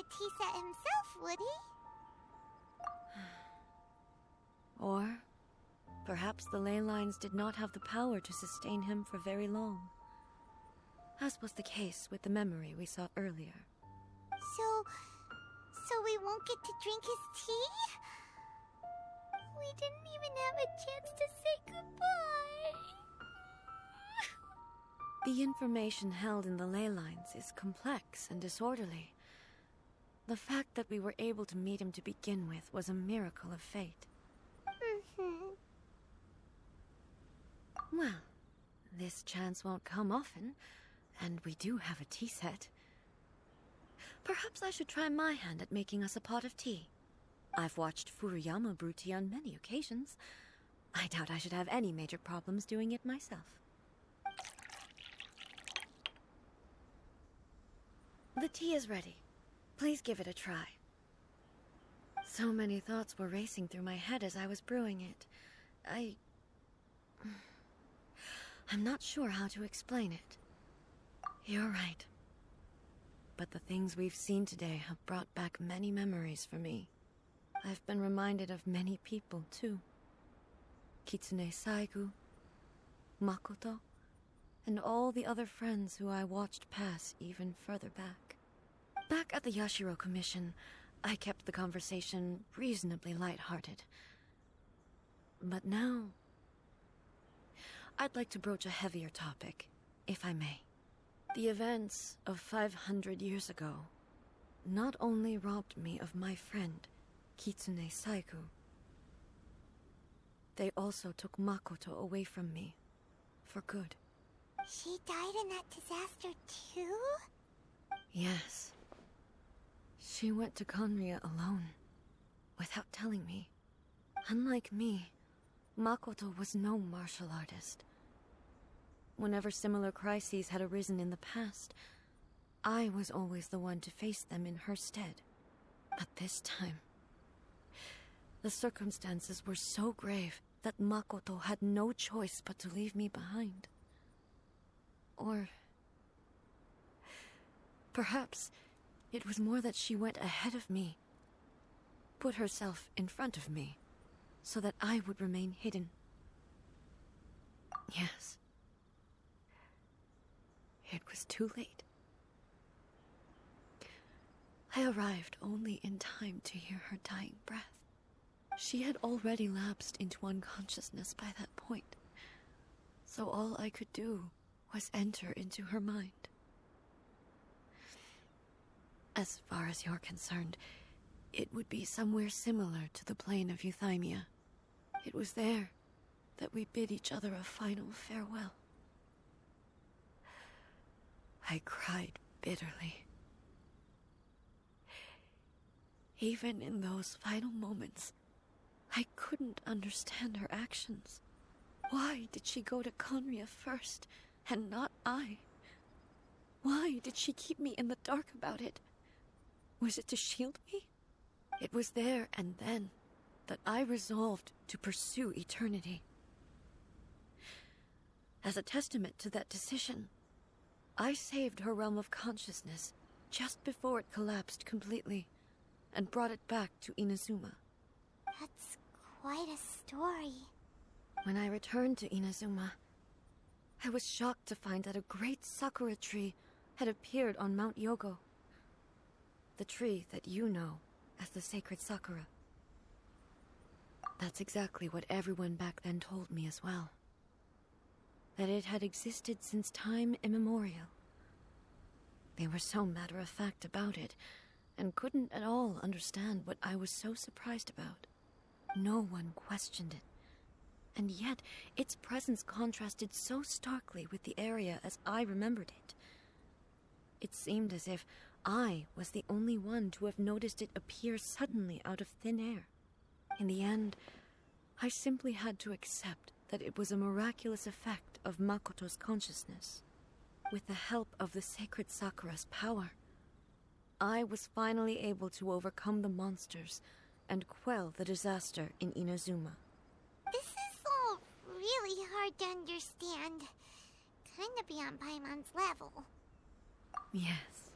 a tea set himself, would he? Or perhaps the ley lines did not have the power to sustain him for very long, as was the case with the memory we saw earlier. So we won't get to drink his tea? We didn't even have a chance to say goodbye. The information held in the ley lines is complex and disorderly. The fact that we were able to meet him to begin with was a miracle of fate. Well, this chance won't come often, and we do have a tea set. Perhaps I should try my hand at making us a pot of tea. I've watched Furuyama brew tea on many occasions. I doubt I should have any major problems doing it myself. The tea is ready. Please give it a try. So many thoughts were racing through my head as I was brewing it. I'm not sure how to explain it. You're right. But the things we've seen today have brought back many memories for me. I've been reminded of many people, too. Kitsune Saigu, Makoto, and all the other friends who I watched pass even further back. Back at the Yashiro Commission, I kept the conversation reasonably lighthearted. But now, I'd like to broach a heavier topic, if I may. The events of 500 years ago not only robbed me of my friend, Kitsune Saigu, they also took Makoto away from me, for good. She died in that disaster too? Yes. She went to Conria alone, without telling me. Unlike me, Makoto was no martial artist. Whenever similar crises had arisen in the past, I was always the one to face them in her stead. But this time, the circumstances were so grave that Makoto had no choice but to leave me behind. Or perhaps it was more that she went ahead of me, put herself in front of me, so that I would remain hidden. Yes. It was too late. I arrived only in time to hear her dying breath. She had already lapsed into unconsciousness by that point, so all I could do was enter into her mind. As far as you're concerned, it would be somewhere similar to the plane of Euthymia. It was there that we bid each other a final farewell. I cried bitterly. Even in those final moments, I couldn't understand her actions. Why did she go to Conria first, and not I? Why did she keep me in the dark about it? Was it to shield me? It was there and then that I resolved to pursue eternity. As a testament to that decision, I saved her realm of consciousness just before it collapsed completely, and brought it back to Inazuma. That's quite a story. When I returned to Inazuma, I was shocked to find that a great sakura tree had appeared on Mount Yogo. The tree that you know as the sacred sakura. That's exactly what everyone back then told me as well. That it had existed since time immemorial. They were so matter-of-fact about it, and couldn't at all understand what I was so surprised about. No one questioned it, and yet its presence contrasted so starkly with the area as I remembered it. It seemed as if I was the only one to have noticed it appear suddenly out of thin air. In the end, I simply had to accept that it was a miraculous effect of Makoto's consciousness. With the help of the sacred Sakura's power, I was finally able to overcome the monsters and quell the disaster in Inazuma. This is all really hard to understand. Kinda beyond Paimon's level. Yes.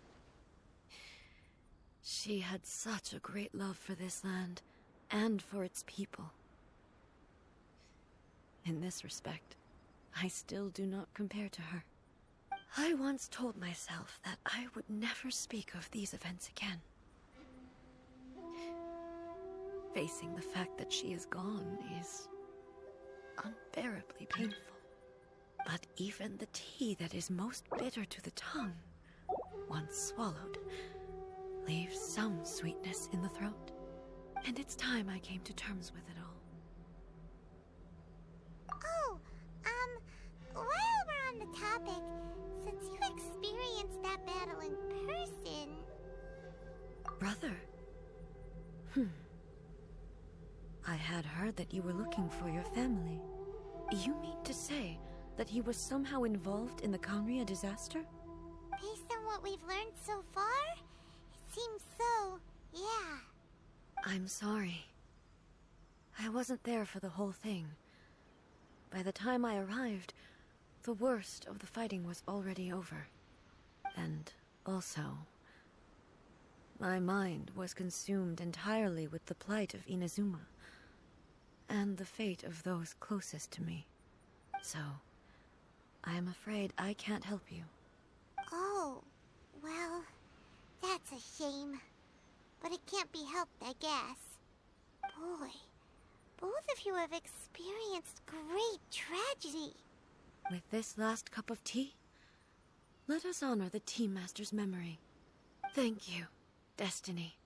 She had such a great love for this land, and for its people. In this respect, I still do not compare to her. I once told myself that I would never speak of these events again. Facing the fact that she is gone is unbearably painful. But even the tea that is most bitter to the tongue, once swallowed, leaves some sweetness in the throat. And it's time I came to terms with it all. Oh, while we're on the topic, since you experienced that battle in person... Brother? I had heard that you were looking for your family. You mean to say that he was somehow involved in the Conria disaster? Based on what we've learned so far, it seems so, yeah. I'm sorry. I wasn't there for the whole thing. By the time I arrived, the worst of the fighting was already over. And also, my mind was consumed entirely with the plight of Inazuma, and the fate of those closest to me. So, I am afraid I can't help you. Oh, well, that's a shame. But it can't be helped, I guess. Boy, both of you have experienced great tragedy. With this last cup of tea, let us honor the Tea Master's memory. Thank you, Destiny,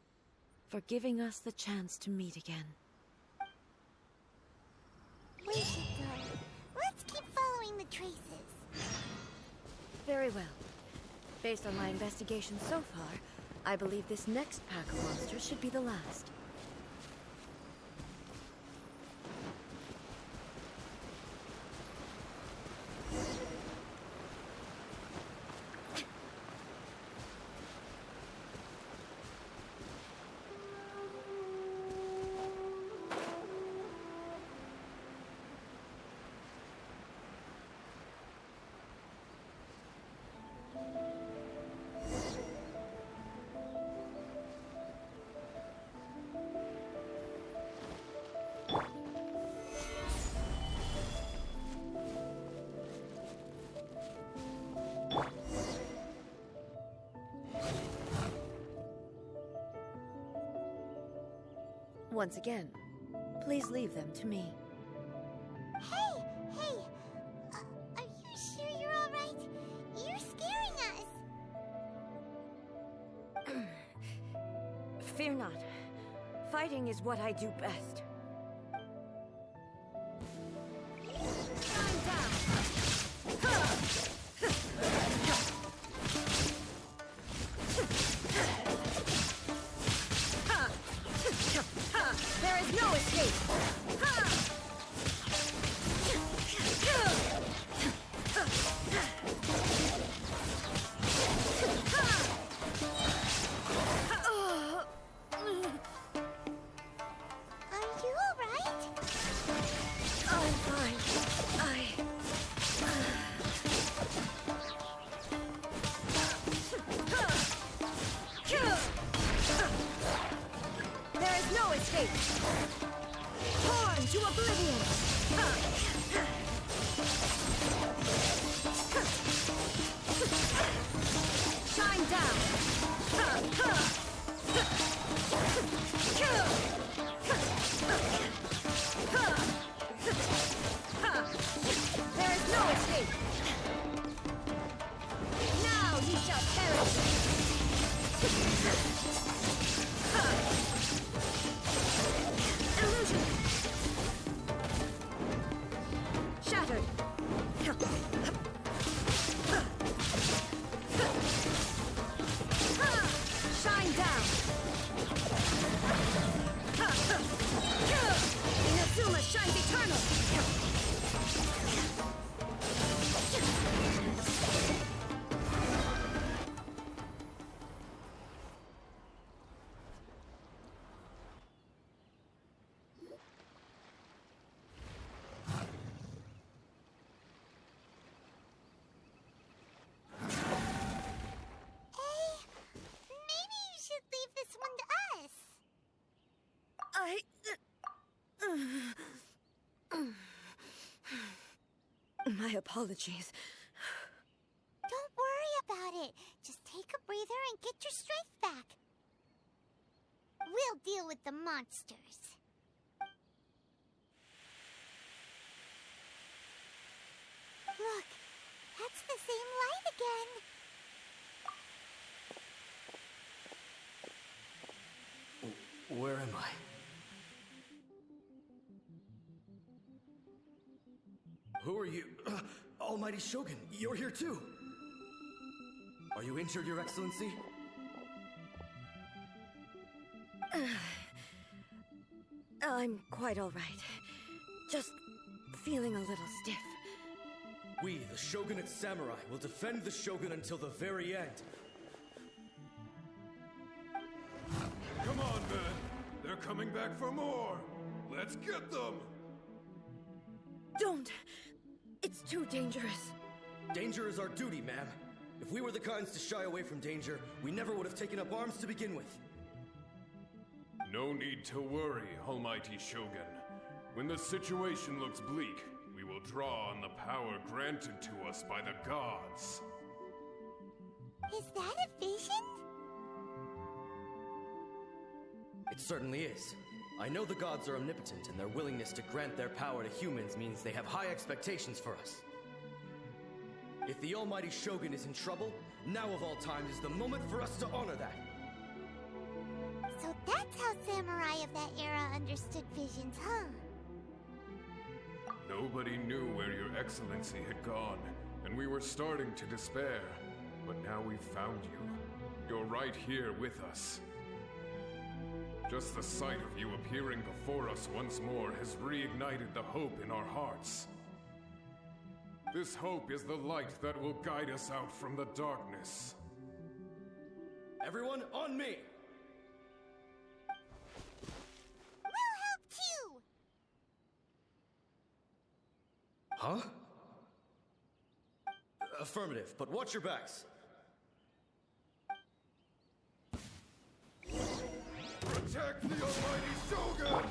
for giving us the chance to meet again. We should go. Let's keep following the traces. Very well. Based on my investigation so far, I believe this next pack of monsters should be the last. Once again, please leave them to me. Hey! Are you sure you're all right? You're scaring us! Fear not. Fighting is what I do best. There is no escape! Are you all right? I'm fine. There is no escape! Torn to oblivion! Shine down! There is no escape! Now you shall perish! Illusion! Shattered! Shine My apologies. Don't worry about it. Just take a breather and get your strength back. We'll deal with the monsters. Look, that's the same light again. Where am I? Who are you? Almighty Shogun, you're here too! Are you injured, Your Excellency? I'm quite all right. Just feeling a little stiff. We, the Shogunate Samurai, will defend the Shogun until the very end. Come on, men. They're coming back for more. Let's get them. Don't! It's too dangerous. Danger is our duty, ma'am. If we were the kinds to shy away from danger, we never would have taken up arms to begin with. No need to worry, Almighty Shogun. When the situation looks bleak, we will draw on the power granted to us by the gods. Is that a vision? It certainly is. I know the gods are omnipotent, and their willingness to grant their power to humans means they have high expectations for us. If the Almighty Shogun is in trouble, now of all times is the moment for us to honor that. So that's how samurai of that era understood visions, huh? Nobody knew where Your Excellency had gone, and we were starting to despair. But now we've found you. You're right here with us. Just the sight of you appearing before us once more has reignited the hope in our hearts. This hope is the light that will guide us out from the darkness. Everyone, on me! We'll help too! Huh? Affirmative, but watch your backs. Protect the Almighty Shogun!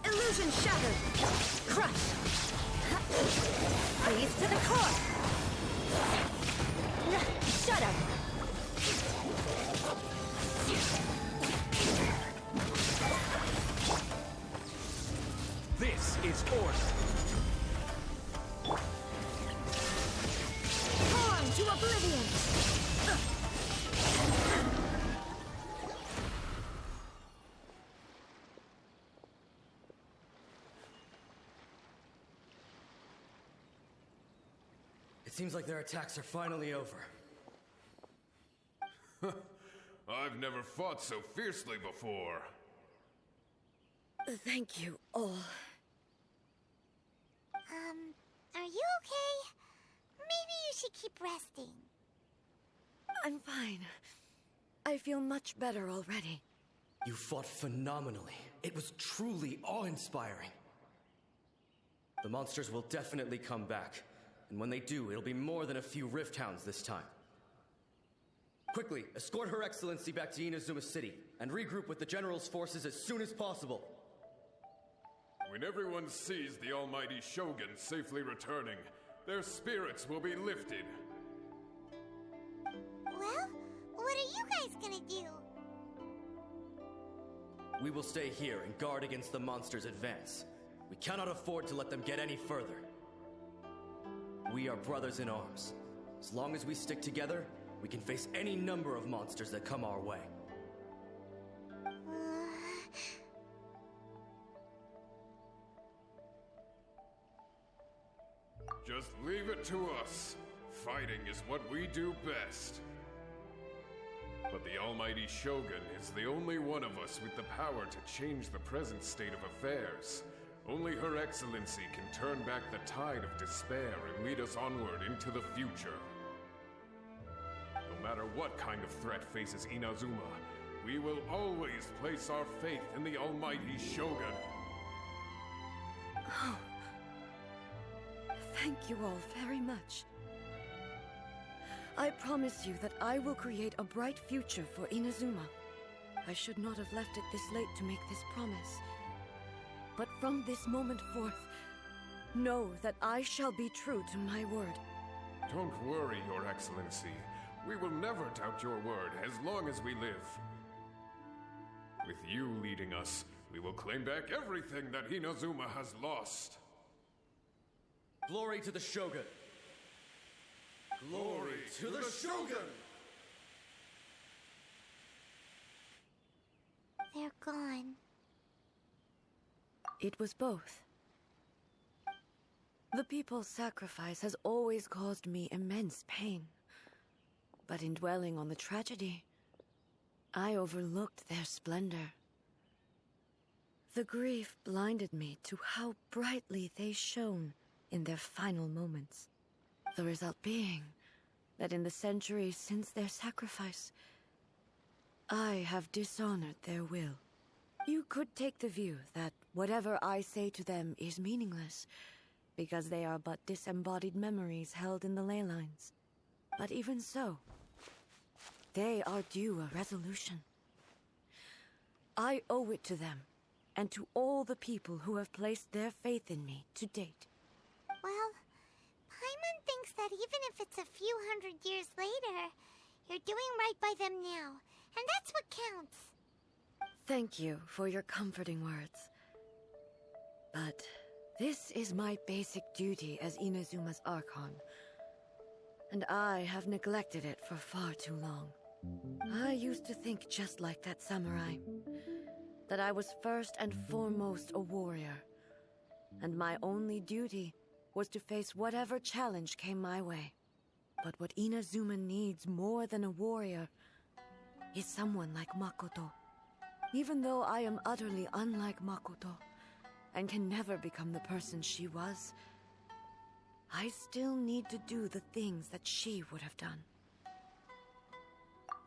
Illusion shattered! Crush! Freeze to the core! Shut up! This is order. Torn to oblivion! It seems like their attacks are finally over. I've never fought so fiercely before. Thank you all. Are you okay? Maybe you should keep resting. I'm fine. I feel much better already. You fought phenomenally. It was truly awe-inspiring. The monsters will definitely come back. And when they do, it'll be more than a few Rift Hounds this time. Quickly, escort Her Excellency back to Inazuma City, and regroup with the General's forces as soon as possible. When everyone sees the Almighty Shogun safely returning, their spirits will be lifted. Well, what are you guys gonna do? We will stay here and guard against the monsters' advance. We cannot afford to let them get any further. We are brothers in arms. As long as we stick together, we can face any number of monsters that come our way. Just leave it to us. Fighting is what we do best. But the Almighty Shogun is the only one of us with the power to change the present state of affairs. Only Her Excellency can turn back the tide of despair and lead us onward into the future. No matter what kind of threat faces Inazuma, we will always place our faith in the Almighty Shogun. Oh. Thank you all very much. I promise you that I will create a bright future for Inazuma. I should not have left it this late to make this promise. But from this moment forth, know that I shall be true to my word. Don't worry, Your Excellency. We will never doubt your word as long as we live. With you leading us, we will claim back everything that Inazuma has lost. Glory to the Shogun! Glory to the Shogun! They're gone. It was both. The people's sacrifice has always caused me immense pain. But in dwelling on the tragedy, I overlooked their splendor. The grief blinded me to how brightly they shone in their final moments. The result being that in the centuries since their sacrifice, I have dishonored their will. You could take the view that whatever I say to them is meaningless, because they are but disembodied memories held in the ley lines. But even so, they are due a resolution. I owe it to them, and to all the people who have placed their faith in me to date. Well, Paimon thinks that even if it's a few hundred years later, you're doing right by them now, and that's what counts. Thank you for your comforting words. But this is my basic duty as Inazuma's Archon, and I have neglected it for far too long. I used to think just like that samurai, that I was first and foremost a warrior, and my only duty was to face whatever challenge came my way. But what Inazuma needs more than a warrior is someone like Makoto. Even though I am utterly unlike Makoto, and can never become the person she was, I still need to do the things that she would have done.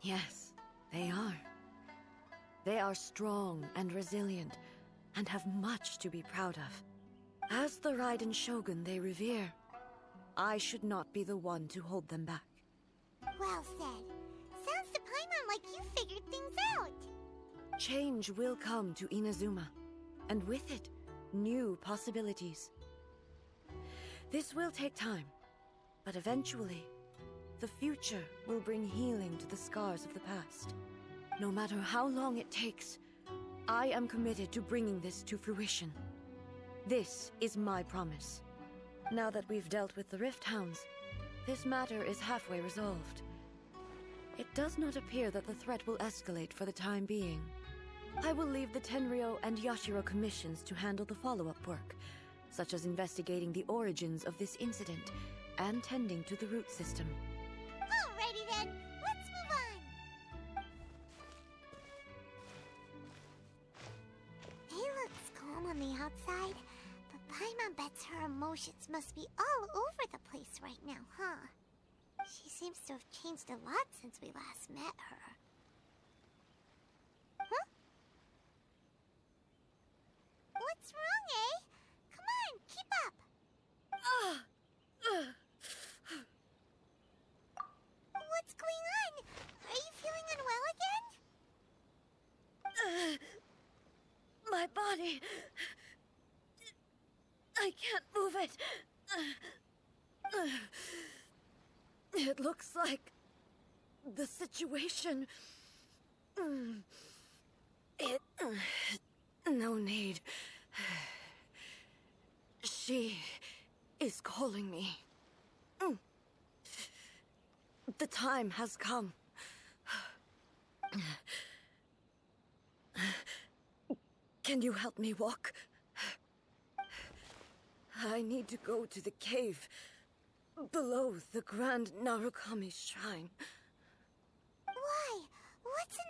Yes, they are. They are strong and resilient, and have much to be proud of. As the Raiden Shogun they revere, I should not be the one to hold them back. Well said. Sounds to Paimon like you figured things out. Change will come to Inazuma, and with it, new possibilities. This will take time, but eventually, the future will bring healing to the scars of the past. No matter how long it takes, I am committed to bringing this to fruition. This is my promise. Now that we've dealt with the Rift Hounds, this matter is halfway resolved. It does not appear that the threat will escalate for the time being. I will leave the Tenryo and Yashiro commissions to handle the follow-up work, such as investigating the origins of this incident and tending to the root system. Alrighty then, let's move on. He looks calm on the outside, but Paimon bets her emotions must be all over the place right now, huh? She seems to have changed a lot since we last met her. Huh? What's wrong, eh? Come on, keep up. What's going on? Are you feeling unwell again? My body... I can't move it. It looks like the situation... No need. She is calling me. The time has come. Can you help me walk? I need to go to the cave below the Grand Narukami Shrine. Why? What's in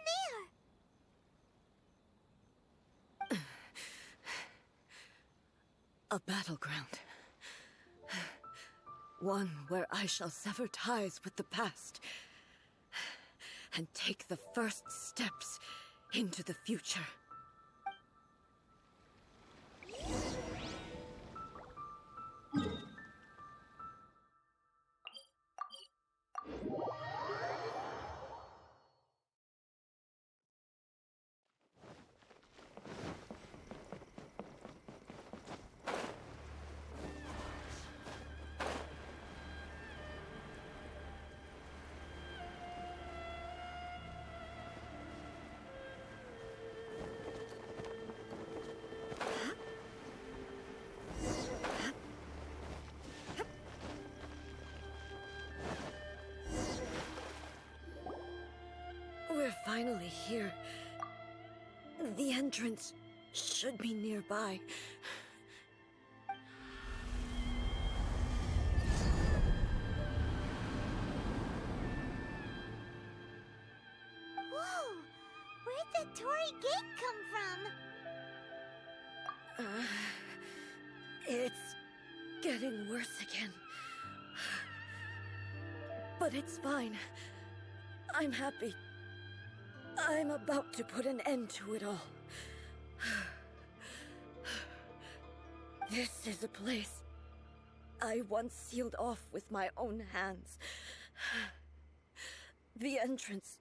there? A battleground. One where I shall sever ties with the past and take the first steps into the future. finally here. The entrance should be nearby. Whoa! Where'd that Torii gate come from? It's getting worse again. But it's fine. I'm happy. I'm about to put an end to it all. This is a place I once sealed off with my own hands. The entrance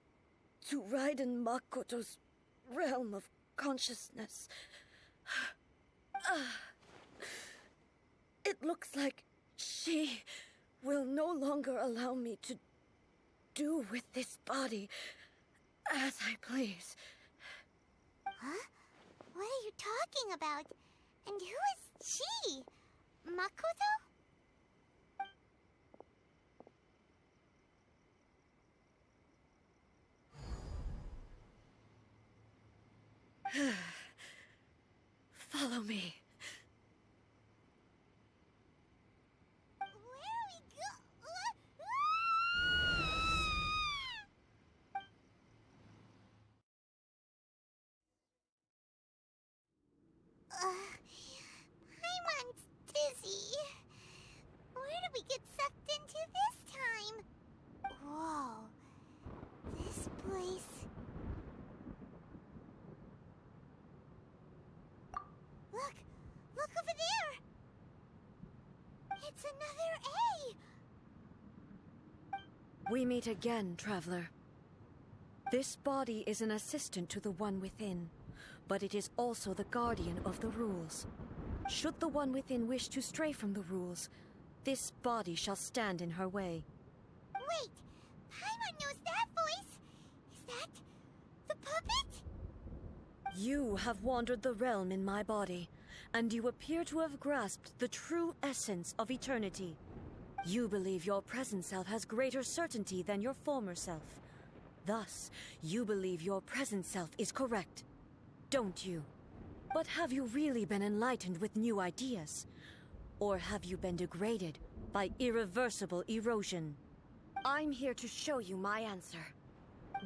to Raiden Makoto's realm of consciousness. It looks like she will no longer allow me to do with this body as I please. Huh? What are you talking about? And who is she? Makoto? Follow me. Where are we Paimon's dizzy. Where did we get sucked into this time? Whoa. This place... Look! Look over there! It's another A! We meet again, traveler. This body is an assistant to the one within, but it is also the guardian of the rules. Should the one within wish to stray from the rules, this body shall stand in her way. Wait! Paimon knows that voice! Is that... the puppet? You have wandered the realm in my body, and you appear to have grasped the true essence of eternity. You believe your present self has greater certainty than your former self. Thus, you believe your present self is correct, don't you? But have you really been enlightened with new ideas? Or have you been degraded by irreversible erosion? I'm here to show you my answer.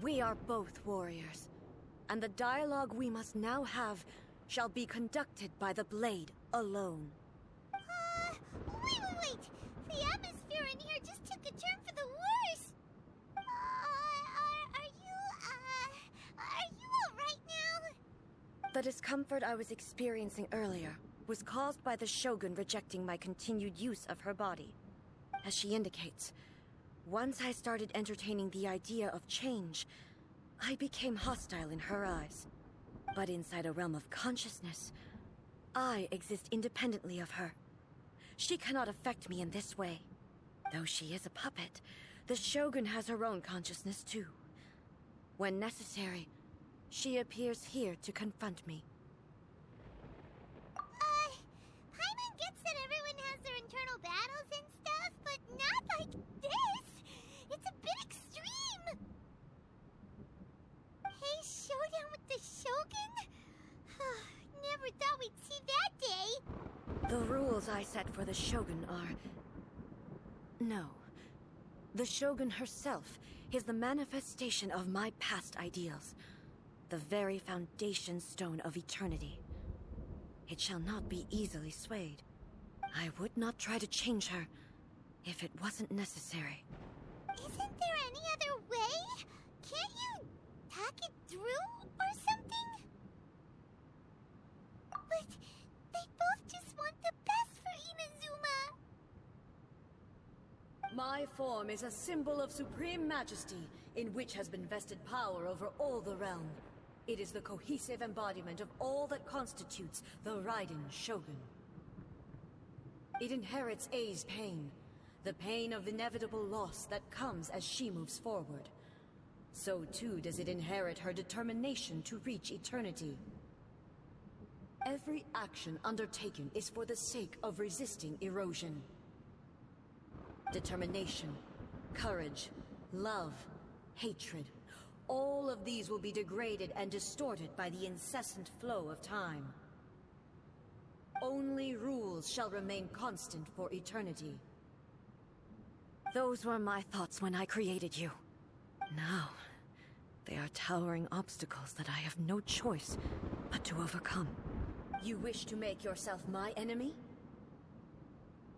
We are both warriors, and the dialogue we must now have shall be conducted by the blade alone. Wait! The atmosphere in here just took a turn for the worse! Are you alright now? The discomfort I was experiencing earlier was caused by the Shogun rejecting my continued use of her body. As she indicates, once I started entertaining the idea of change, I became hostile in her eyes. But inside a realm of consciousness, I exist independently of her. She cannot affect me in this way. Though she is a puppet, the Shogun has her own consciousness too. When necessary, she appears here to confront me. Paimon gets that everyone has their internal battles and stuff, but not like this! It's a bit extreme! Hey, showdown with the Shogun? Never thought we'd see that day! The rules I set for the Shogun are... No. The Shogun herself is the manifestation of my past ideals. The very foundation stone of eternity. It shall not be easily swayed. I would not try to change her if it wasn't necessary. Isn't there any other way? Can't you talk it through or something? But they both just want the best for Inazuma. My form is a symbol of supreme majesty, in which has been vested power over all the realm. It is the cohesive embodiment of all that constitutes the Raiden Shogun. It inherits Ei's pain, the pain of inevitable loss that comes as she moves forward. So too does it inherit her determination to reach eternity. Every action undertaken is for the sake of resisting erosion. Determination, courage, love, hatred, all of these will be degraded and distorted by the incessant flow of time. Only rules shall remain constant for eternity. Those were my thoughts when I created you. Now, they are towering obstacles that I have no choice but to overcome. You wish to make yourself my enemy?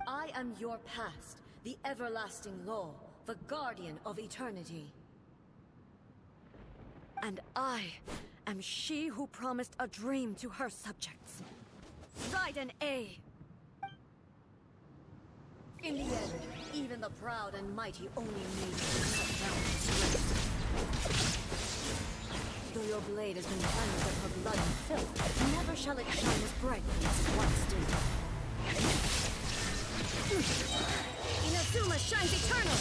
I am your past, the everlasting law, the guardian of eternity. And I am she who promised a dream to her subjects. Raiden A. In the end, even the proud and mighty only need to cut down and strength. Though your blade has been cleansed of her blood and filth, never shall it shine as brightly as it once did. Inazuma shines eternal!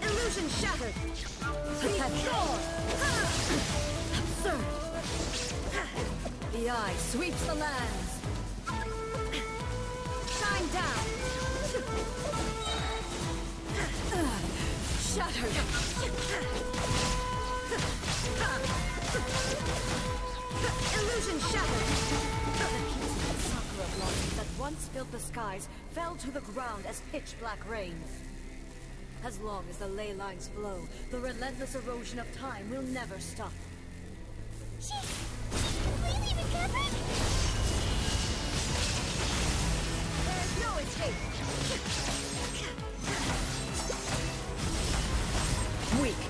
Illusion shattered! Absurd! The eye sweeps the lands! Shine down! Shattered! Illusion shattered! The pieces of sakura blossoms that once filled the skies fell to the ground as pitch-black rain. As long as the ley lines flow, the relentless erosion of time will never stop. She's completely recovered? There's no escape! Weak!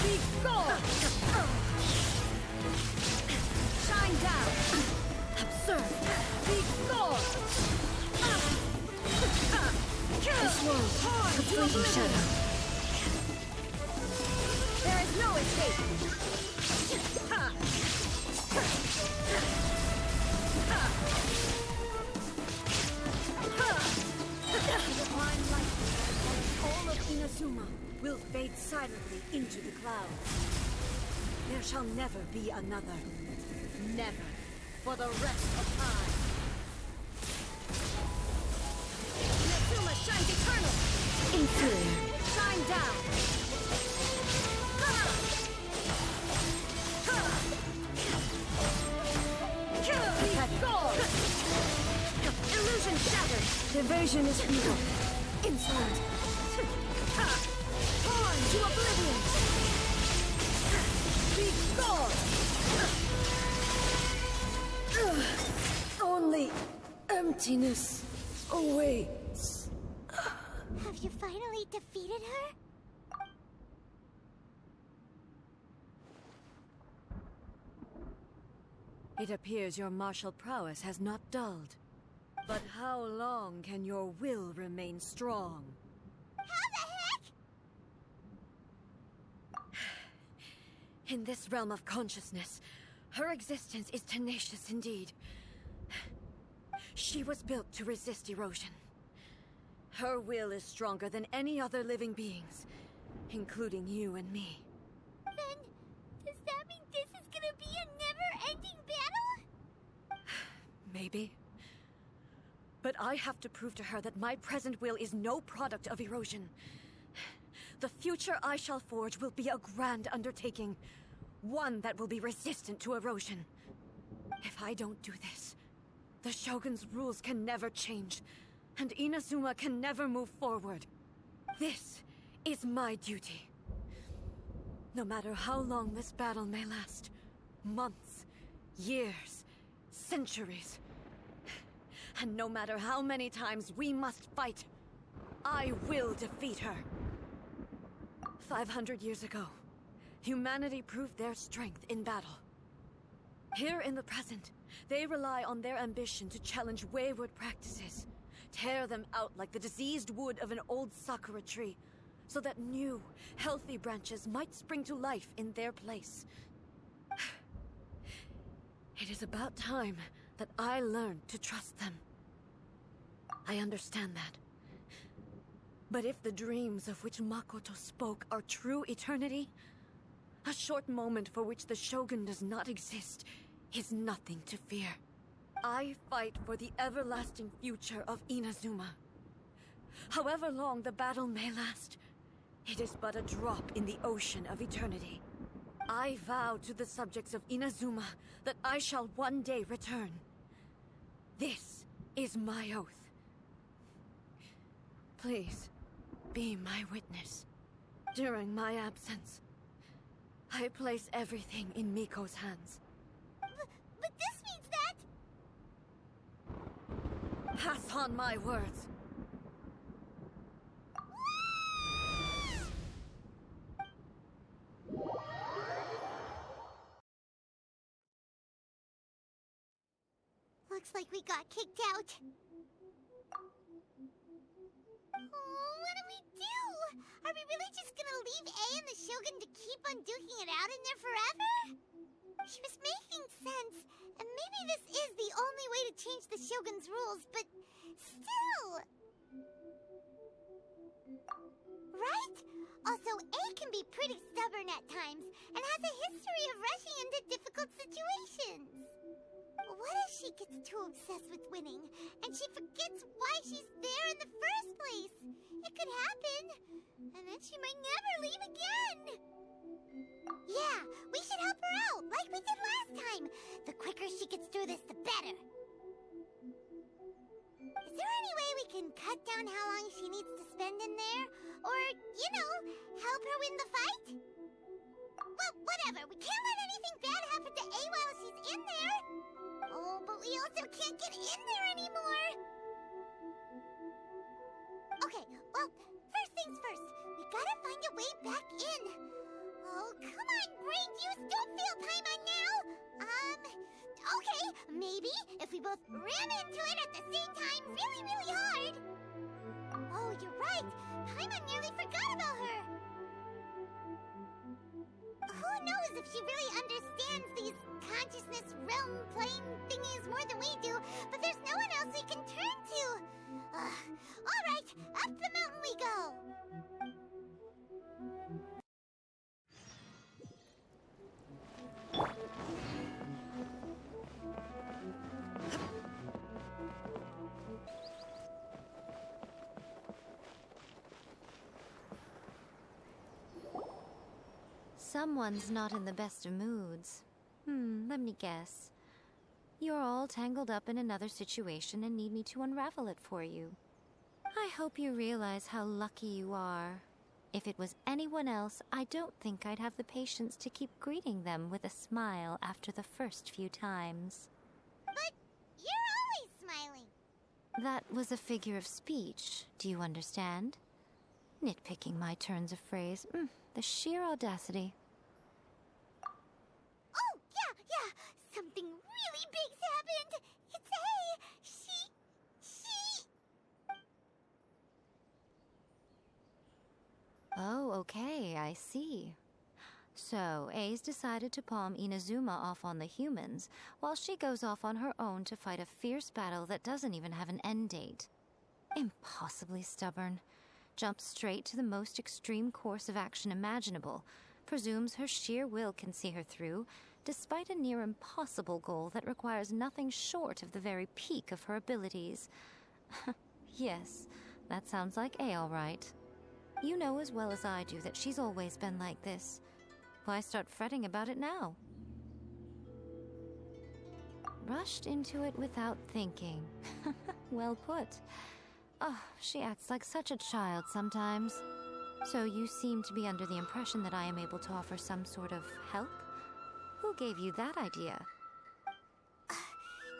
Be gone! Shine down! Absurd! Be gone! This world, a fleeting shadow. There is no escape! The divine light, all of Inazuma will fade silently into the clouds. There shall never be another. Never. For the rest of time. Inazuma shines eternal! Inferior. Shine down! Illusion shattered! Evasion is evil. Insolent! Torn to oblivion! Be gone! Only emptiness awaits. Have you finally defeated her? It appears your martial prowess has not dulled. But how long can your will remain strong? How the heck? In this realm of consciousness, her existence is tenacious indeed. She was built to resist erosion. Her will is stronger than any other living being's, including you and me. Then, does that mean this is gonna be a never-ending battle? Maybe. But I have to prove to her that my present will is no product of erosion. The future I shall forge will be a grand undertaking. One that will be resistant to erosion. If I don't do this, the Shogun's rules can never change, and Inazuma can never move forward. This is my duty. No matter how long this battle may last, months, years, centuries, and no matter how many times we must fight, I will defeat her. 500 years ago, humanity proved their strength in battle. Here in the present, they rely on their ambition to challenge wayward practices, tear them out like the diseased wood of an old sakura tree, so that new, healthy branches might spring to life in their place. It is about time that I learned to trust them. I understand that. But if the dreams of which Makoto spoke are true eternity, a short moment for which the Shogun does not exist is nothing to fear. I fight for the everlasting future of Inazuma. However long the battle may last, it is but a drop in the ocean of eternity. I vow to the subjects of Inazuma that I shall one day return. This is my oath. Please, be my witness. During my absence, I place everything in Miko's hands. But this means that... Pass on my words. Looks like we got kicked out. Oh, what do we do? Are we really just gonna leave A and the Shogun to keep on duking it out in there forever? She was making sense, and maybe this is the only way to change the Shogun's rules, but still... Right? Also, A can be pretty stubborn at times, and has a history of rushing into difficult situations. What if she gets too obsessed with winning, and she forgets why she's there in the first place? It could happen, and then she might never leave again. Yeah, we should help her out, like we did last time. The quicker she gets through this, the better. Is there any way we can cut down how long she needs to spend in there? Or, you know, help her win the fight? Well, whatever. We can't let anything bad happen to A while she's in there. Oh, but we also can't get in there anymore. Okay, well, first things first. We gotta find a way back in. Oh, come on, brain juice. Don't fail Paimon now. Okay, maybe if we both ram into it at the same time really, really hard. Oh, you're right. Paimon nearly forgot about her. Who knows if she really understands these consciousness realm plane thingies more than we do, but there's no one else we can turn to. All right, up the mountain we go. Someone's not in the best of moods. Let me guess. You're all tangled up in another situation and need me to unravel it for you. I hope you realize how lucky you are. If it was anyone else, I don't think I'd have the patience to keep greeting them with a smile after the first few times. But you're always smiling. That was a figure of speech, do you understand? Nitpicking my turns of phrase. The sheer audacity. Oh, yeah. Something really big's happened. It's A. She... Oh, okay, I see. So, A's decided to palm Inazuma off on the humans, while she goes off on her own to fight a fierce battle that doesn't even have an end date. Impossibly stubborn. Jumps straight to the most extreme course of action imaginable, presumes her sheer will can see her through, despite a near impossible goal that requires nothing short of the very peak of her abilities. Yes, that sounds like A all right. You know as well as I do that she's always been like this. Why start fretting about it now? Rushed into it without thinking. Well put. Oh, she acts like such a child sometimes. So you seem to be under the impression that I am able to offer some sort of help? Who gave you that idea?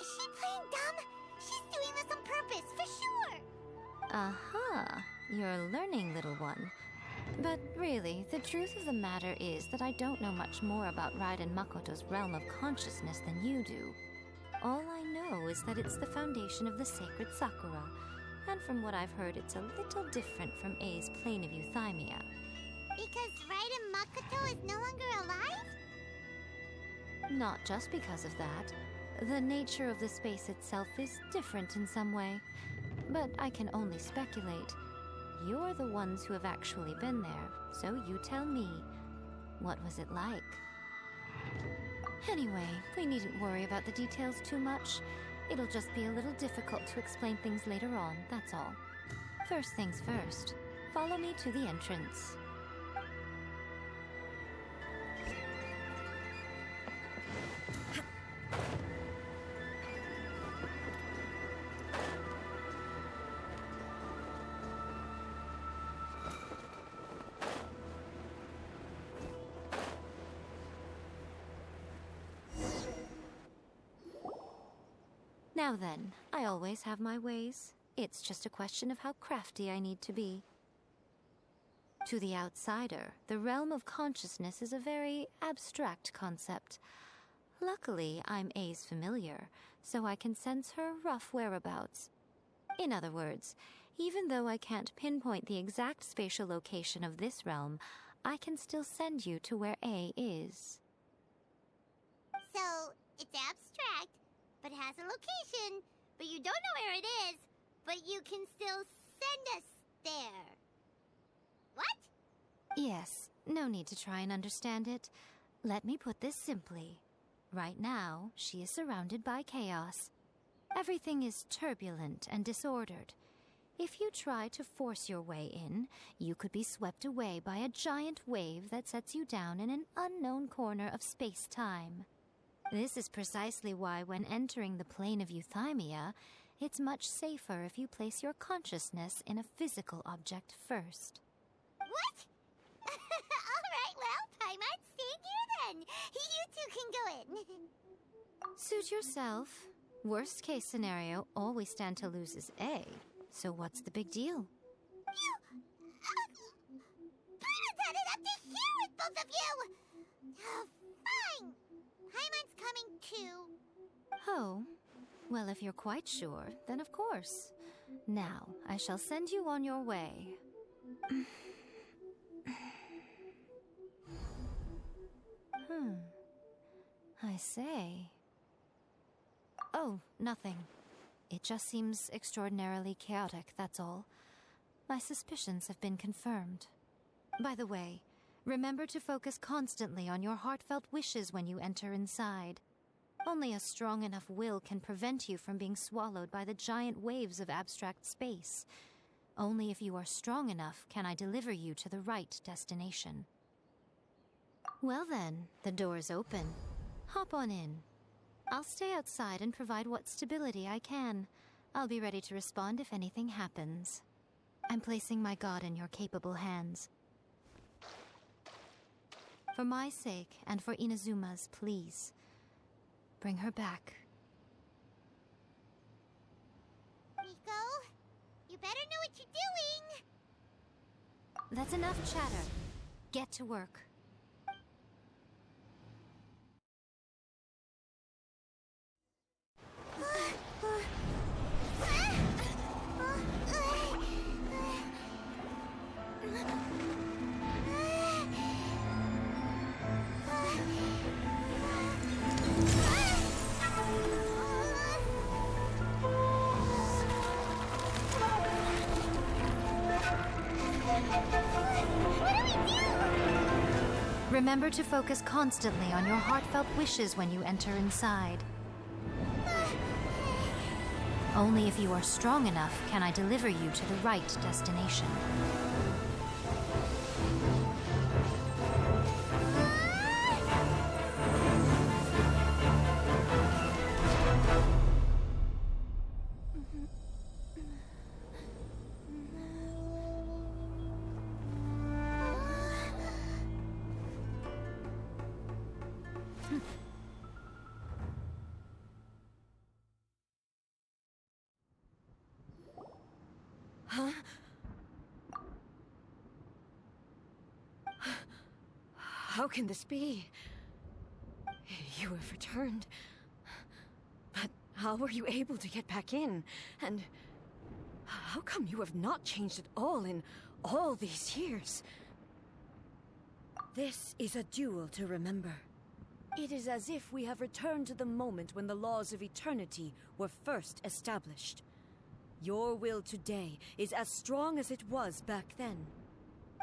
Is she playing dumb? She's doing this on purpose, for sure. Aha, you're learning, little one. But really, the truth of the matter is that I don't know much more about Raiden Makoto's realm of consciousness than you do. All I know is that it's the foundation of the sacred Sakura, and from what I've heard, it's a little different from A's plane of euthymia. Because Raiden Makoto is no longer alive? Not just because of that. The nature of the space itself is different in some way. But I can only speculate. You're the ones who have actually been there, so you tell me. What was it like? Anyway, we needn't worry about the details too much. It'll just be a little difficult to explain things later on, that's all. First things first, follow me to the entrance. Now then, I always have my ways. It's just a question of how crafty I need to be. To the outsider, the realm of consciousness is a very abstract concept. Luckily, I'm A's familiar, so I can sense her rough whereabouts. In other words, even though I can't pinpoint the exact spatial location of this realm, I can still send you to where A is. So, it's abstract, but has a location, but you don't know where it is, but you can still send us there. What? Yes, no need to try and understand it. Let me put this simply. Right now, she is surrounded by chaos. Everything is turbulent and disordered. If you try to force your way in, you could be swept away by a giant wave that sets you down in an unknown corner of space-time. This is precisely why when entering the plane of euthymia, it's much safer if you place your consciousness in a physical object first. What? Alright, well, Paimon's staying here then. You two can go in. Suit yourself. Worst case scenario, all we stand to lose is A. So what's the big deal? Paimon's had it up to here with both of you! Fine! Paimon's coming too. Oh, well, if you're quite sure, then of course. Now, I shall send you on your way. I say. Oh, nothing. It just seems extraordinarily chaotic, that's all. My suspicions have been confirmed. By the way, remember to focus constantly on your heartfelt wishes when you enter inside. Only a strong enough will can prevent you from being swallowed by the giant waves of abstract space. Only if you are strong enough can I deliver you to the right destination. Well then, the door's open. Hop on in. I'll stay outside and provide what stability I can. I'll be ready to respond if anything happens. I'm placing my god in your capable hands. For my sake, and for Inazuma's, please. Bring her back. Rico, you better know what you're doing! That's enough chatter. Get to work. Remember to focus constantly on your heartfelt wishes when you enter inside. Only if you are strong enough can I deliver you to the right destination. Huh? How can this be? You have returned. But how were you able to get back in? And how come you have not changed at all in all these years? This is a duel to remember. It is as if we have returned to the moment when the laws of eternity were first established. Your will today is as strong as it was back then.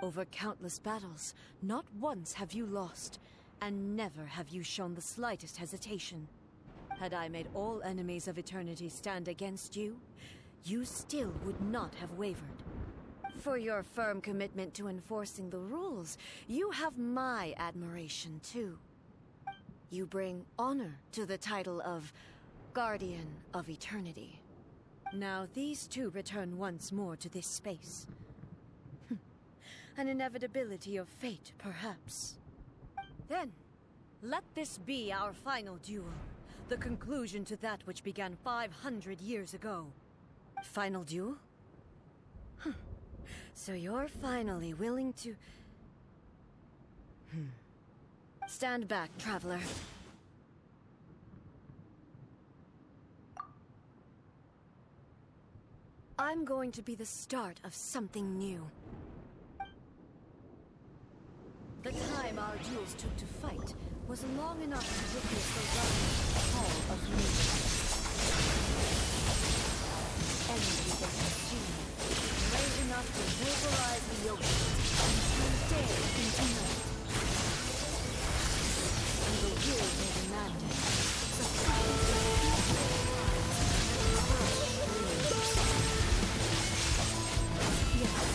Over countless battles, not once have you lost, and never have you shown the slightest hesitation. Had I made all enemies of eternity stand against you, you still would not have wavered. For your firm commitment to enforcing the rules, you have my admiration too. You bring honor to the title of Guardian of Eternity. Now these two return once more to this space. An inevitability of fate, perhaps. Then, let this be our final duel. The conclusion to that which began 500 years ago. Final duel? So you're finally willing to... Stand back, traveler. I'm going to be the start of something new. The time our duels took to fight was long enough to witness the rising fall of nature. Energy that consumed, great enough to vaporize the ocean and turn day into night. And the will they demanded, sufficient to feast their eyes and crush dreams. Yes,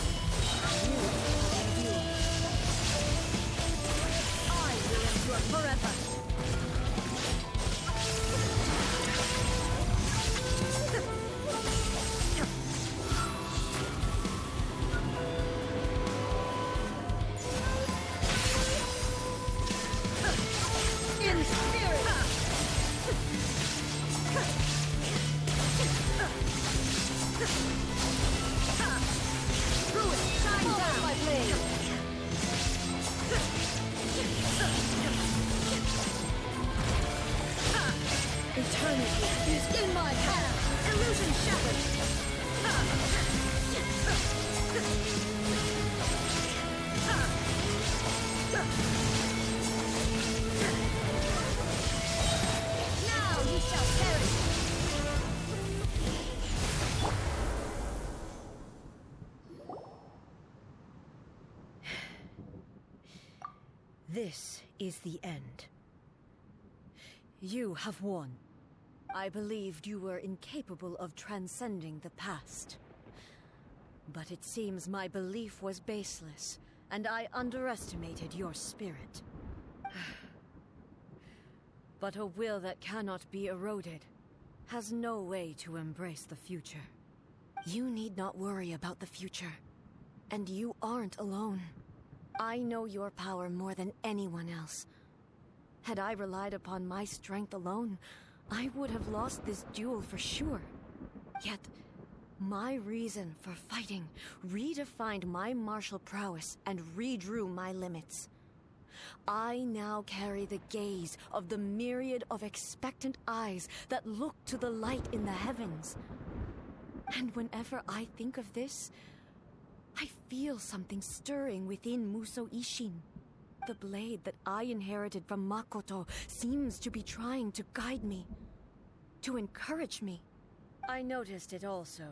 you have endured. I will endure forever. In spirit. Ruin, shine down, my blade. Eternity is in my hand. Illusion shattered. Now you shall perish. This is the end. You have won. I believed you were incapable of transcending the past. But it seems my belief was baseless, and I underestimated your spirit. But a will that cannot be eroded has no way to embrace the future. You need not worry about the future, and you aren't alone. I know your power more than anyone else. Had I relied upon my strength alone, I would have lost this duel for sure. Yet, my reason for fighting redefined my martial prowess and redrew my limits. I now carry the gaze of the myriad of expectant eyes that look to the light in the heavens. And whenever I think of this, I feel something stirring within Musou Ishin. The blade that I inherited from Makoto seems to be trying to guide me, to encourage me. I noticed it also.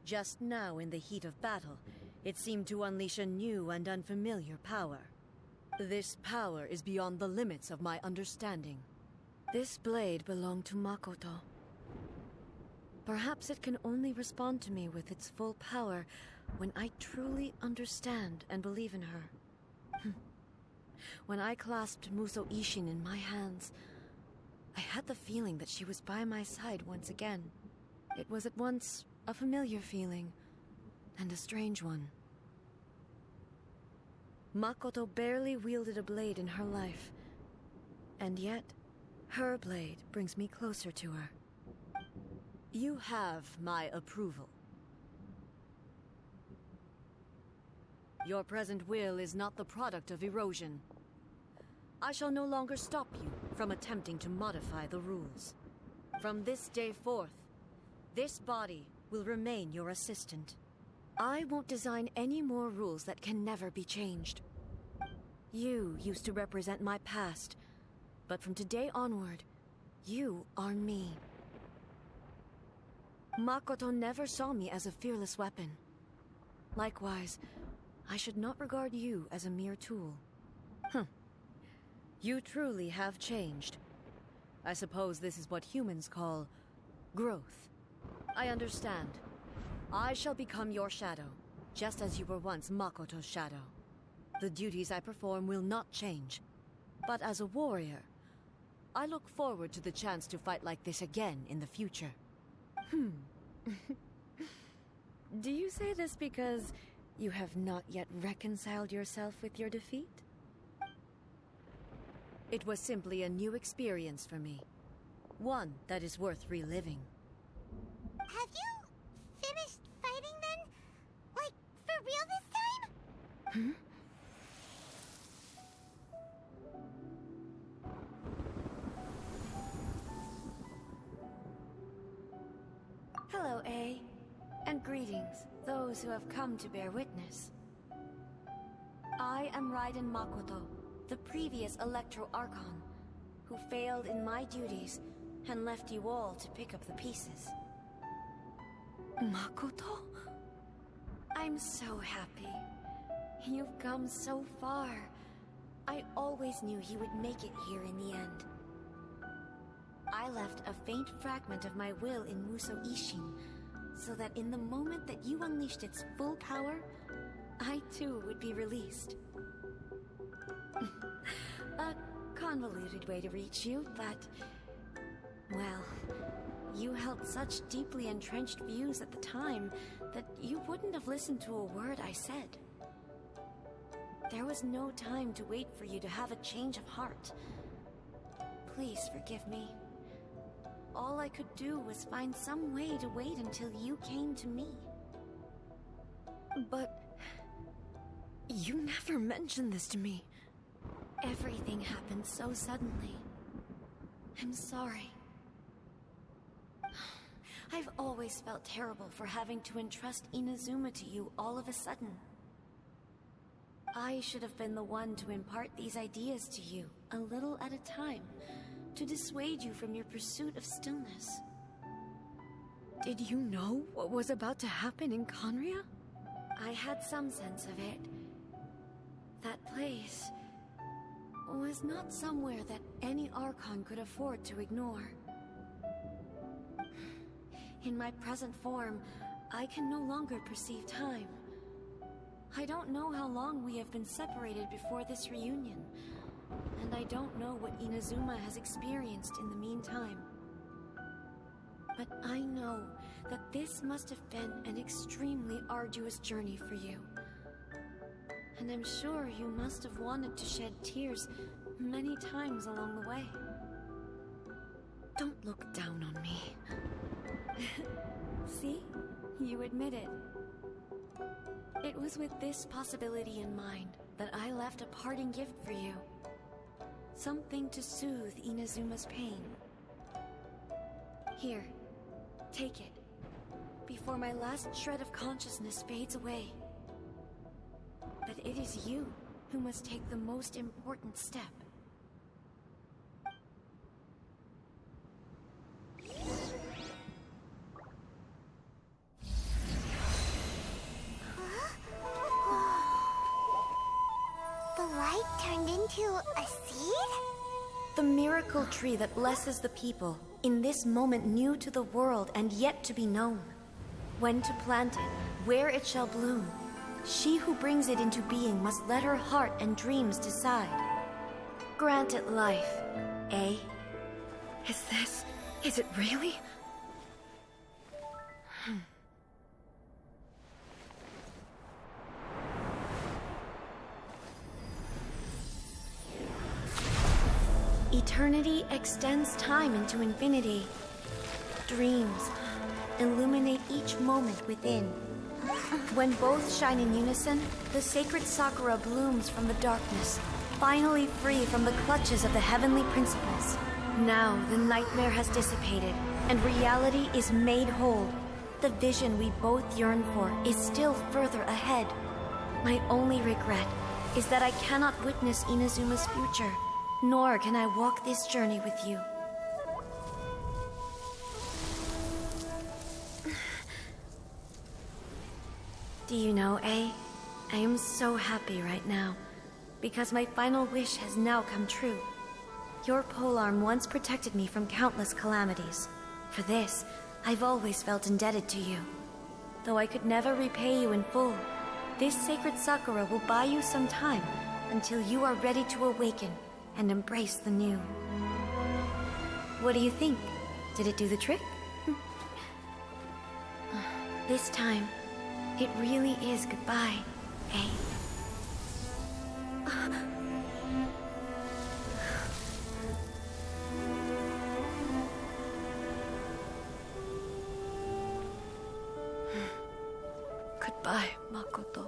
Just now in the heat of battle, it seemed to unleash a new and unfamiliar power. This power is beyond the limits of my understanding. This blade belonged to Makoto. Perhaps it can only respond to me with its full power when I truly understand and believe in her. When I clasped Musou Ishin in my hands, I had the feeling that she was by my side once again. It was at once a familiar feeling and a strange one. Makoto barely wielded a blade in her life, and yet her blade brings me closer to her. You have my approval. Your present will is not the product of erosion. I shall no longer stop you from attempting to modify the rules. From this day forth, this body will remain your assistant. I won't design any more rules that can never be changed. You used to represent my past, but from today onward, you are me. Makoto never saw me as a fearless weapon. Likewise, I should not regard you as a mere tool. You truly have changed. I suppose this is what humans call growth. I understand. I shall become your shadow, just as you were once Makoto's shadow. The duties I perform will not change. But as a warrior, I look forward to the chance to fight like this again in the future. Do you say this because you have not yet reconciled yourself with your defeat? It was simply a new experience for me. One that is worth reliving. Have you finished fighting then? Like, for real this time? Hello, A. And greetings, those who have come to bear witness. I am Raiden Makoto, the previous Electro Archon, who failed in my duties and left you all to pick up the pieces. Makoto? I'm so happy. You've come so far. I always knew you would make it here in the end. I left a faint fragment of my will in Muso Ishin, so that in the moment that you unleashed its full power, I too would be released. A convoluted way to reach you, but... well, you held such deeply entrenched views at the time that you wouldn't have listened to a word I said. There was no time to wait for you to have a change of heart. Please forgive me. All I could do was find some way to wait until you came to me. But... you never mentioned this to me. Everything happened so suddenly. I'm sorry. I've always felt terrible for having to entrust Inazuma to you all of a sudden. I should have been the one to impart these ideas to you, a little at a time, to dissuade you from your pursuit of stillness. Did you know what was about to happen in Conria? I had some sense of it. That place was not somewhere that any Archon could afford to ignore. In my present form, I can no longer perceive time. I don't know how long we have been separated before this reunion, and I don't know what Inazuma has experienced in the meantime. But I know that this must have been an extremely arduous journey for you. And I'm sure you must have wanted to shed tears many times along the way. Don't look down on me. See? You admit it. It was with this possibility in mind that I left a parting gift for you. Something to soothe Inazuma's pain. Here, take it, before my last shred of consciousness fades away. But it is you who must take the most important step. The light turned into a seed? The miracle tree that blesses the people, in this moment new to the world and yet to be known. When to plant it, where it shall bloom. She who brings it into being must let her heart and dreams decide. Grant it life, eh? Is it really? Eternity extends time into infinity. Dreams illuminate each moment within. When both shine in unison, the sacred Sakura blooms from the darkness, finally free from the clutches of the heavenly principles. Now the nightmare has dissipated, and reality is made whole. The vision we both yearn for is still further ahead. My only regret is that I cannot witness Inazuma's future, nor can I walk this journey with you. Do you know, A? I am so happy right now, because my final wish has now come true. Your polearm once protected me from countless calamities. For this, I've always felt indebted to you. Though I could never repay you in full, this sacred sakura will buy you some time until you are ready to awaken and embrace the new. What do you think? Did it do the trick? This time, it really is goodbye, eh? Goodbye, Makoto.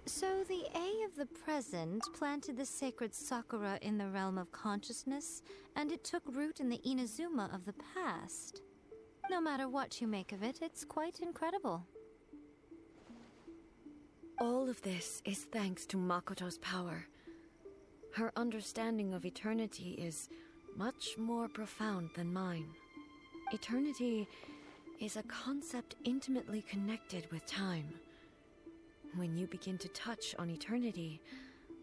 So the A of the present planted the sacred sakura in the realm of consciousness, and it took root in the Inazuma of the past. No matter what you make of it, it's quite incredible. All of this is thanks to Makoto's power. Her understanding of eternity is much more profound than mine. Eternity is a concept intimately connected with time. When you begin to touch on eternity,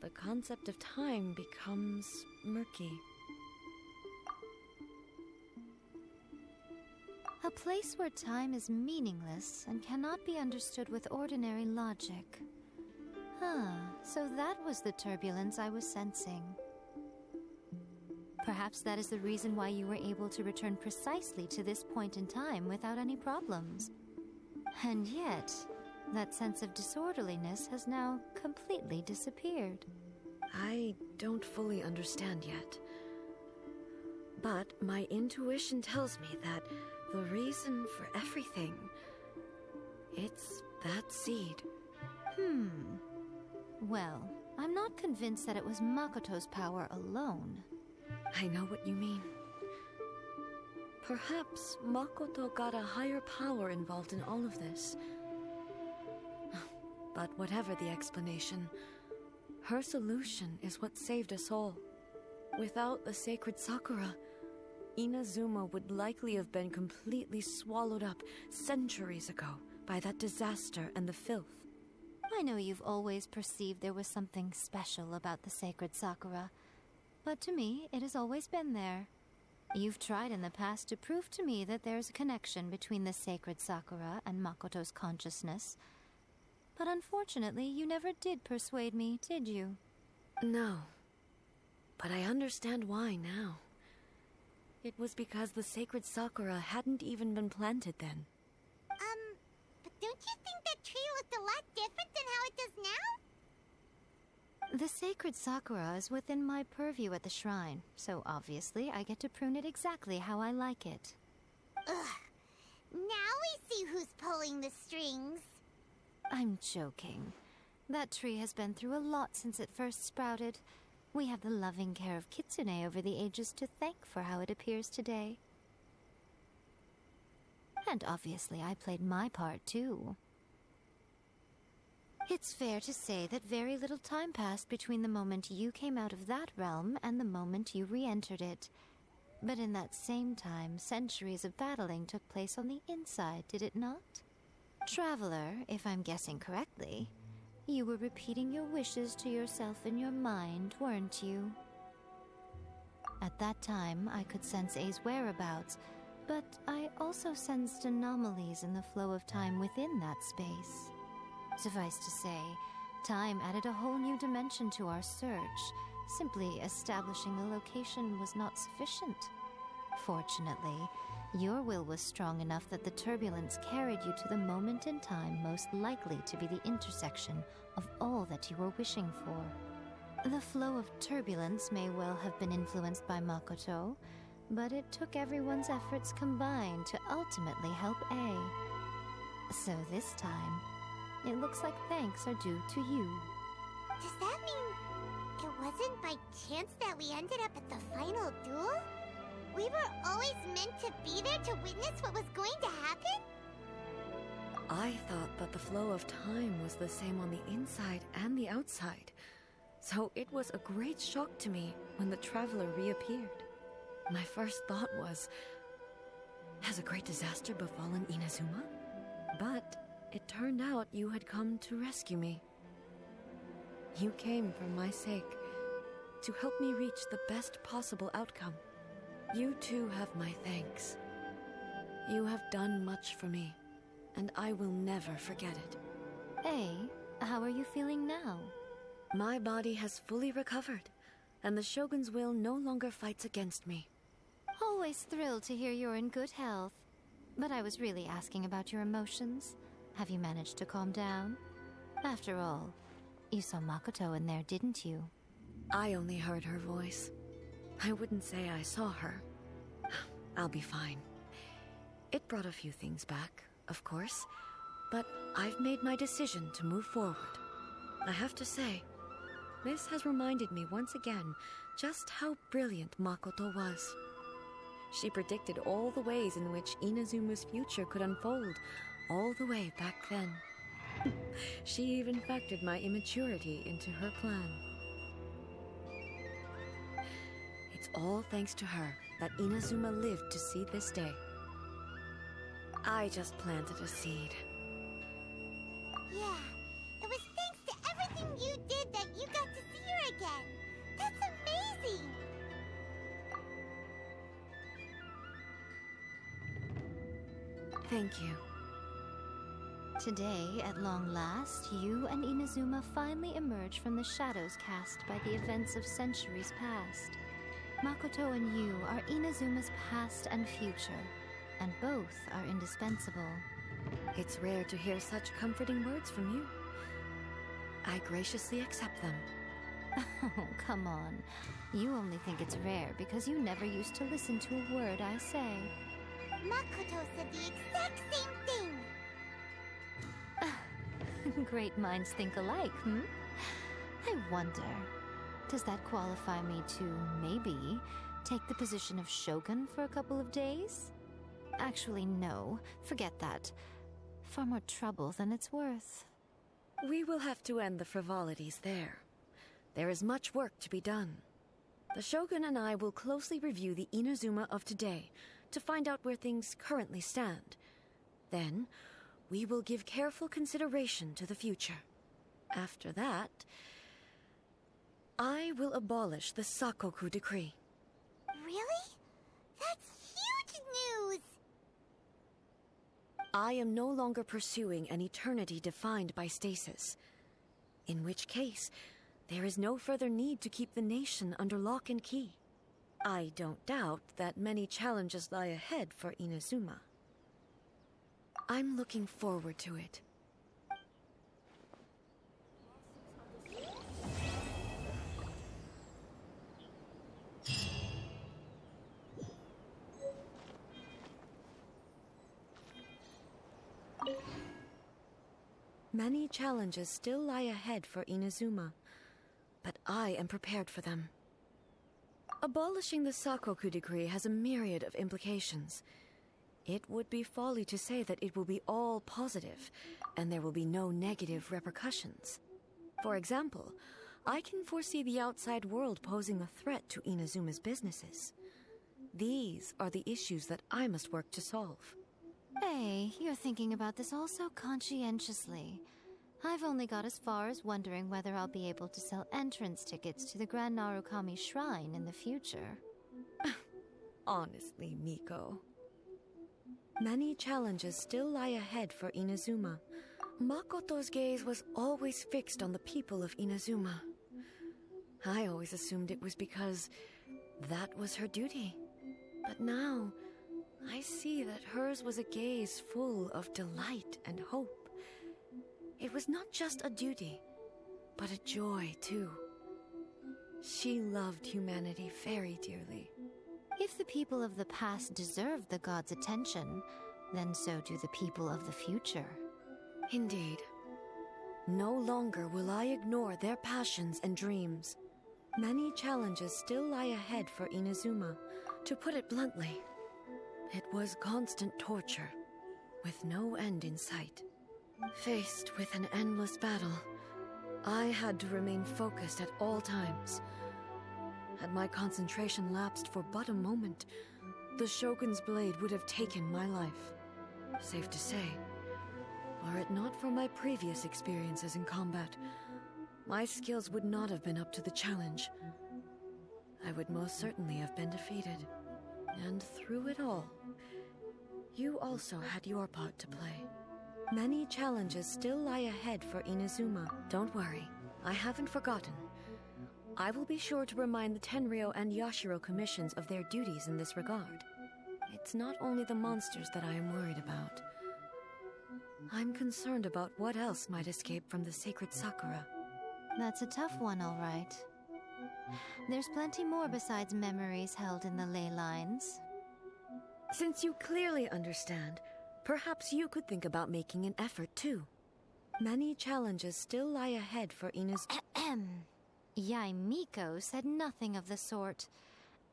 the concept of time becomes murky. A place where time is meaningless and cannot be understood with ordinary logic. So that was the turbulence I was sensing. Perhaps that is the reason why you were able to return precisely to this point in time without any problems. And yet, that sense of disorderliness has now completely disappeared. I don't fully understand yet. But my intuition tells me that the reason for everything, it's that seed. Well, I'm not convinced that it was Makoto's power alone. I know what you mean. Perhaps Makoto got a higher power involved in all of this. But whatever the explanation, her solution is what saved us all. Without the sacred sakura, Inazuma would likely have been completely swallowed up centuries ago by that disaster and the filth. I know you've always perceived there was something special about the sacred sakura, but to me, it has always been there. You've tried in the past to prove to me that there's a connection between the sacred sakura and Makoto's consciousness, but unfortunately, you never did persuade me, did you? No. But I understand why now. It was because the sacred sakura hadn't even been planted then. But don't you think that tree looked a lot different than how it does now? The sacred sakura is within my purview at the shrine, so obviously I get to prune it exactly how I like it. Ugh. Now we see who's pulling the strings. I'm joking. That tree has been through a lot since it first sprouted. We have the loving care of Kitsune over the ages to thank for how it appears today. And obviously I played my part too. It's fair to say that very little time passed between the moment you came out of that realm and the moment you re-entered it. But in that same time, centuries of battling took place on the inside, did it not? Traveler, if I'm guessing correctly, you were repeating your wishes to yourself in your mind, weren't you? At that time, I could sense A's whereabouts, but I also sensed anomalies in the flow of time within that space. Suffice to say, time added a whole new dimension to our search. Simply establishing the location was not sufficient. Fortunately, your will was strong enough that the turbulence carried you to the moment in time most likely to be the intersection of all that you were wishing for. The flow of turbulence may well have been influenced by Makoto, but it took everyone's efforts combined to ultimately help A. So this time, it looks like thanks are due to you. Does that mean it wasn't by chance that we ended up at the final duel? We were always meant to be there to witness what was going to happen? I thought that the flow of time was the same on the inside and the outside. So it was a great shock to me when the traveler reappeared. My first thought was, has a great disaster befallen Inazuma? But it turned out you had come to rescue me. You came for my sake, to help me reach the best possible outcome. You too have my thanks. You have done much for me, and I will never forget it. Hey, how are you feeling now? My body has fully recovered, and the Shogun's will no longer fights against me. Always thrilled to hear you're in good health. But I was really asking about your emotions. Have you managed to calm down? After all, you saw Makoto in there, didn't you? I only heard her voice. I wouldn't say I saw her. I'll be fine. It brought a few things back, of course, but I've made my decision to move forward. I have to say, this has reminded me once again just how brilliant Makoto was. She predicted all the ways in which Inazuma's future could unfold, all the way back then. She even factored my immaturity into her plan. It's all thanks to her that Inazuma lived to see this day. I just planted a seed. Yeah, it was thanks to everything you did that you got to see her again. That's amazing! Thank you. Today, at long last, you and Inazuma finally emerge from the shadows cast by the events of centuries past. Makoto and you are Inazuma's past and future, and both are indispensable. It's rare to hear such comforting words from you. I graciously accept them. Oh, come on. You only think it's rare because you never used to listen to a word I say. Makoto said the exact same thing! Great minds think alike, hmm? I wonder, does that qualify me to, maybe, take the position of Shogun for a couple of days? Actually, no. Forget that. Far more trouble than it's worth. We will have to end the frivolities there. There is much work to be done. The Shogun and I will closely review the Inazuma of today to find out where things currently stand. Then, we will give careful consideration to the future. After that, I will abolish the Sakoku decree. Really? That's huge news! I am no longer pursuing an eternity defined by stasis. In which case, there is no further need to keep the nation under lock and key. I don't doubt that many challenges lie ahead for Inazuma. I'm looking forward to it. Many challenges still lie ahead for Inazuma, but I am prepared for them. Abolishing the Sakoku decree has a myriad of implications. It would be folly to say that it will be all positive, and there will be no negative repercussions. For example, I can foresee the outside world posing a threat to Inazuma's businesses. These are the issues that I must work to solve. Hey, you're thinking about this all so conscientiously. I've only got as far as wondering whether I'll be able to sell entrance tickets to the Grand Narukami Shrine in the future. Honestly, Miko. Many challenges still lie ahead for Inazuma. Makoto's gaze was always fixed on the people of Inazuma. I always assumed it was because that was her duty. But now, I see that hers was a gaze full of delight and hope. It was not just a duty, but a joy, too. She loved humanity very dearly. If the people of the past deserve the god's attention, then so do the people of the future. Indeed. No longer will I ignore their passions and dreams. Many challenges still lie ahead for Inazuma. To put it bluntly, it was constant torture, with no end in sight. Faced with an endless battle, I had to remain focused at all times. Had my concentration lapsed for but a moment, the Shogun's blade would have taken my life. Safe to say, were it not for my previous experiences in combat, my skills would not have been up to the challenge. I would most certainly have been defeated. And through it all, you also had your part to play. Many challenges still lie ahead for Inazuma. Don't worry, I haven't forgotten. I will be sure to remind the Tenryou and Yashiro commissions of their duties in this regard. It's not only the monsters that I am worried about. I'm concerned about what else might escape from the sacred Sakura. That's a tough one, all right. There's plenty more besides memories held in the ley lines. Since you clearly understand, perhaps you could think about making an effort too. Many challenges still lie ahead for Inazuma. Yaimiko said nothing of the sort,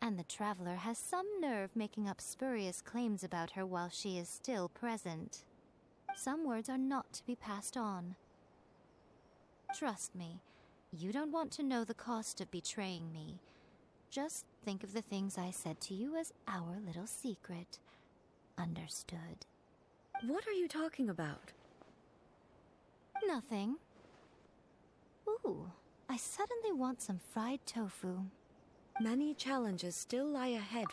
and the traveler has some nerve making up spurious claims about her while she is still present. Some words are not to be passed on. Trust me, you don't want to know the cost of betraying me. Just think of the things I said to you as our little secret. Understood? What are you talking about? Nothing. Ooh, I suddenly want some fried tofu. Many challenges still lie ahead.